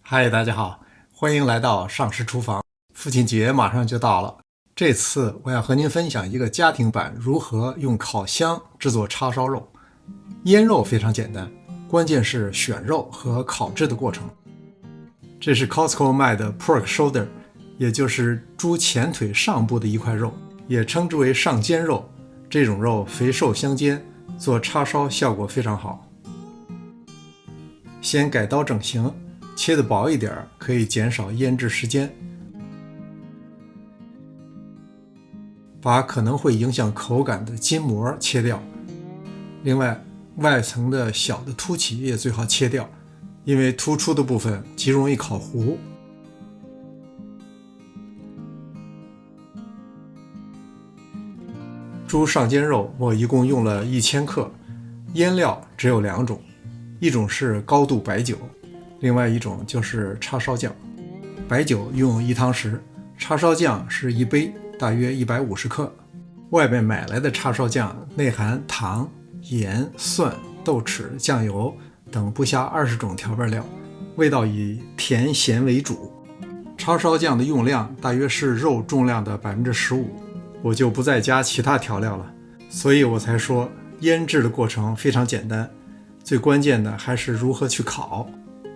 嗨，大家好，欢迎来到上师厨房。父亲节马上就到了，这次我要和您分享一个家庭版如何用烤箱制作叉烧肉。腌肉非常简单，关键是选肉和烤制的过程。这是 Costco 卖的 pork shoulder， 也就是猪前腿上部的一块肉，也称之为上肩肉。这种肉肥瘦相间，做叉烧效果非常好。先改刀整形，切得薄一点，可以减少腌制时间。把可能会影响口感的筋膜切掉，另外外层的小的凸起也最好切掉，因为突出的部分极容易烤糊。猪上肩肉我一共用了1000克，腌料只有2种，一种是高度白酒，另外一种就是叉烧酱。白酒用1汤匙，叉烧酱是1杯，大约150克。外面买来的叉烧酱内含糖、盐、蒜、豆豉、酱油等不下20种调味料，味道以甜咸为主。叉烧酱的用量大约是肉重量的15%，我就不再加其他调料了，所以我才说腌制的过程非常简单，最关键的还是如何去烤。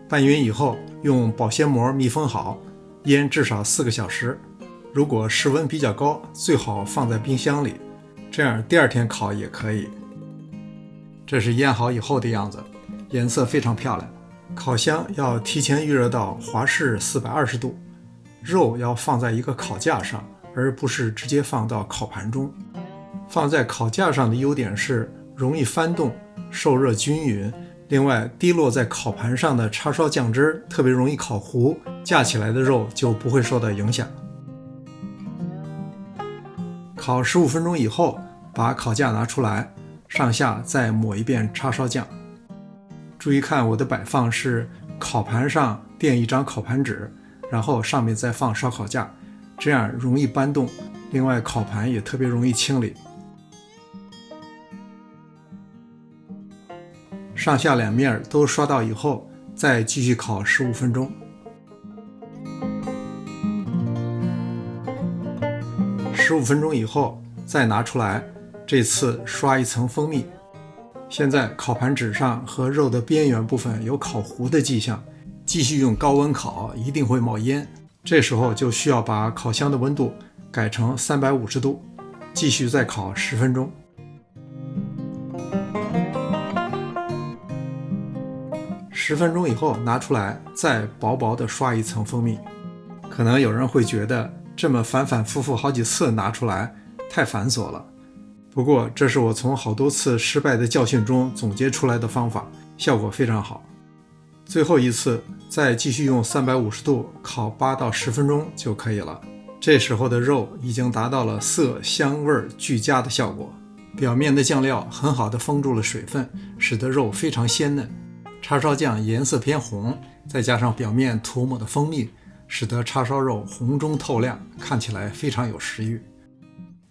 拌匀以后用保鲜膜密封好，腌至少4个小时。如果室温比较高，最好放在冰箱里，这样第二天烤也可以。这是腌好以后的样子，颜色非常漂亮。烤箱要提前预热到华氏420度，肉要放在一个烤架上，而不是直接放到烤盘中。放在烤架上的优点是容易翻动，受热均匀，另外滴落在烤盘上的叉烧酱汁特别容易烤糊，架起来的肉就不会受到影响。烤15分钟以后，把烤架拿出来，上下再抹一遍叉烧酱。注意看我的摆放是烤盘上垫一张烤盘纸，然后上面再放烧烤架，这样容易搬动，另外烤盘也特别容易清理。上下两面都刷到以后，再继续烤15分钟。15分钟以后再拿出来，这次刷一层蜂蜜。现在烤盘纸上和肉的边缘部分有烤糊的迹象，继续用高温烤一定会冒烟，这时候就需要把烤箱的温度改成350度，继续再烤10分钟。10分钟以后拿出来，再薄薄的刷一层蜂蜜。可能有人会觉得这么反反复复好几次拿出来太繁琐了，不过这是我从好多次失败的教训中总结出来的方法，效果非常好。最后一次再继续用350度烤8到10分钟就可以了。这时候的肉已经达到了色香味俱佳的效果，表面的酱料很好的封住了水分，使得肉非常鲜嫩。叉烧酱颜色偏红，再加上表面涂抹的蜂蜜，使得叉烧肉红中透亮，看起来非常有食欲。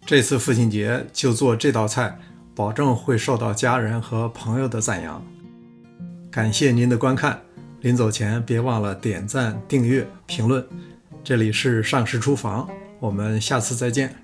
这次父亲节就做这道菜，保证会受到家人和朋友的赞扬。感谢您的观看，临走前别忘了点赞、订阅、评论。这里是上师厨房，我们下次再见。